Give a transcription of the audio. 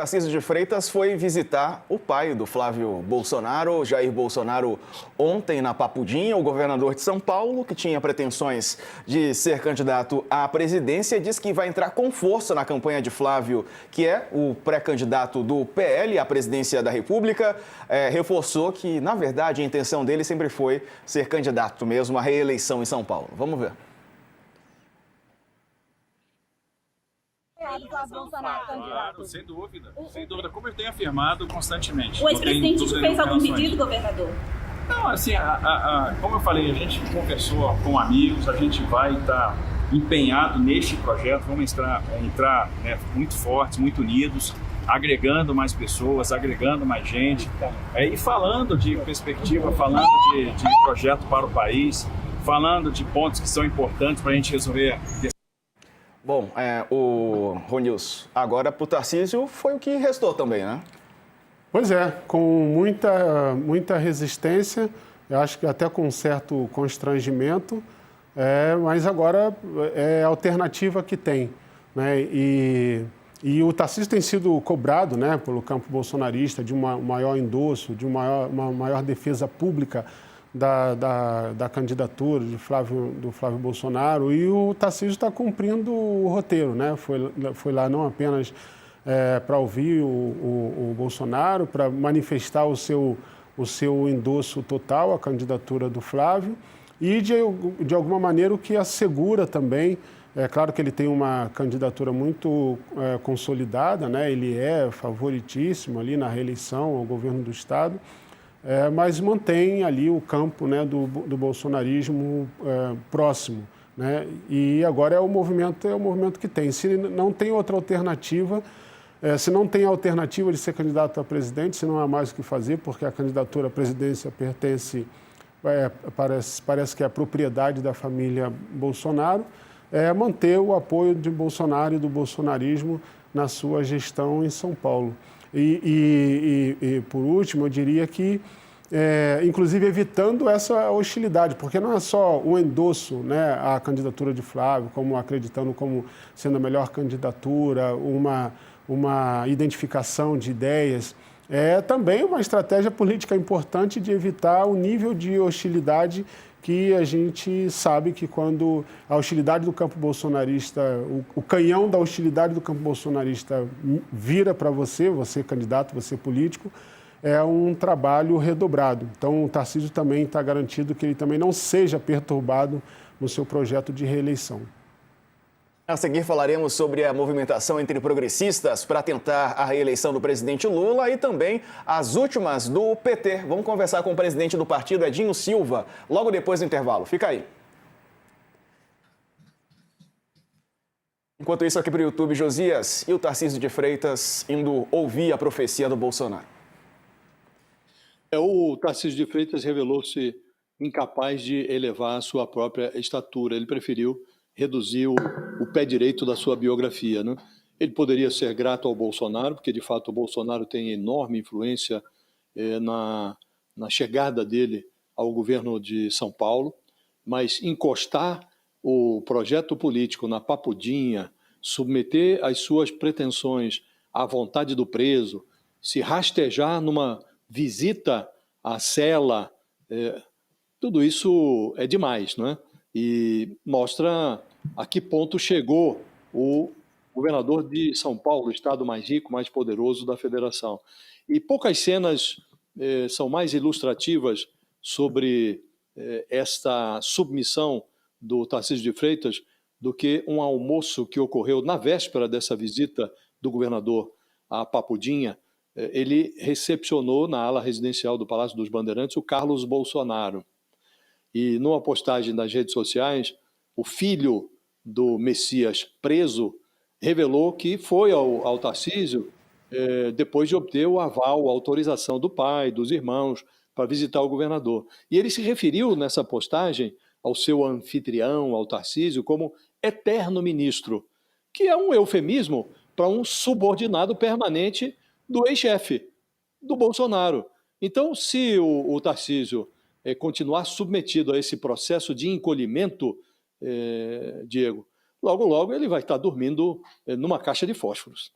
Tarcísio de Freitas foi visitar o pai do Flávio Bolsonaro, Jair Bolsonaro, ontem na Papudinha. O governador de São Paulo, que tinha pretensões de ser candidato à presidência, diz que vai entrar com força na campanha de Flávio, que é o pré-candidato do PL à presidência da República. Reforçou que, na verdade, a intenção dele sempre foi ser candidato mesmo à reeleição em São Paulo. Vamos ver. Claro, sem dúvida, sem dúvida, como eu tenho afirmado constantemente. O ex-presidente te fez algum pedido, governador? Não, assim, como eu falei, a gente conversou com amigos, a gente vai estar empenhado neste projeto, vamos entrar muito fortes, muito unidos, agregando mais pessoas, agregando mais gente, e falando de perspectiva, falando de projeto para o país, falando de pontos que são importantes para a gente resolver. Bom, o Ronilson, agora para o Tarcísio foi o que restou também, né? Pois é, com muita resistência, eu acho que até com um certo constrangimento, mas agora é a alternativa que tem, né? E o Tarcísio tem sido cobrado, né, pelo campo bolsonarista de um maior endosso, de uma maior defesa pública da candidatura do Flávio Bolsonaro, e o Tarcísio está cumprindo o roteiro, né? Foi lá não apenas para ouvir o Bolsonaro, para manifestar o seu endosso total à candidatura do Flávio e, de alguma maneira, o que assegura também. É claro que ele tem uma candidatura muito consolidada, né? Ele é favoritíssimo ali na reeleição ao governo do Estado, mas mantém ali o campo, né, do bolsonarismo próximo, né? E agora é o movimento que tem. Se não tem outra alternativa, se não tem a alternativa de ser candidato a presidente, se não há mais o que fazer, porque a candidatura à presidência pertence, parece que é a propriedade da família Bolsonaro, manter o apoio de Bolsonaro e do bolsonarismo na sua gestão em São Paulo. E por último, eu diria que, inclusive, evitando essa hostilidade, porque não é só o endosso, né, à candidatura de Flávio, como acreditando como sendo a melhor candidatura, uma identificação de ideias, é também uma estratégia política importante de evitar o nível de hostilidade que a gente sabe que quando a hostilidade do campo bolsonarista, o canhão da hostilidade do campo bolsonarista vira para você candidato, você político, é um trabalho redobrado. Então, o Tarcísio também está garantido que ele também não seja perturbado no seu projeto de reeleição. A seguir falaremos sobre a movimentação entre progressistas para tentar a reeleição do presidente Lula e também as últimas do PT. Vamos conversar com o presidente do partido, Edinho Silva, logo depois do intervalo. Fica aí. Enquanto isso, aqui para o YouTube, Josias e o Tarcísio de Freitas indo ouvir a profecia do Bolsonaro. O Tarcísio de Freitas revelou-se incapaz de elevar a sua própria estatura. Ele preferiu reduzir o pé direito da sua biografia, né? Ele poderia ser grato ao Bolsonaro, porque de fato o Bolsonaro tem enorme influência na chegada dele ao governo de São Paulo, mas encostar o projeto político na papudinha, submeter as suas pretensões à vontade do preso, se rastejar numa visita à cela, tudo isso é demais, não é? E mostra a que ponto chegou o governador de São Paulo, o estado mais rico, mais poderoso da federação. E poucas cenas são mais ilustrativas sobre esta submissão do Tarcísio de Freitas do que um almoço que ocorreu na véspera dessa visita do governador à Papudinha. Ele recepcionou na ala residencial do Palácio dos Bandeirantes o Carlos Bolsonaro. E numa postagem nas redes sociais, o filho do Messias preso revelou que foi ao Tarcísio depois de obter o aval, a autorização do pai, dos irmãos, para visitar o governador. E ele se referiu nessa postagem ao seu anfitrião, ao Tarcísio, como eterno ministro, que é um eufemismo para um subordinado permanente do ex-chefe, do Bolsonaro. Então, se o Tarcísio continuar submetido a esse processo de encolhimento, Diego, logo, logo ele vai estar dormindo numa caixa de fósforos.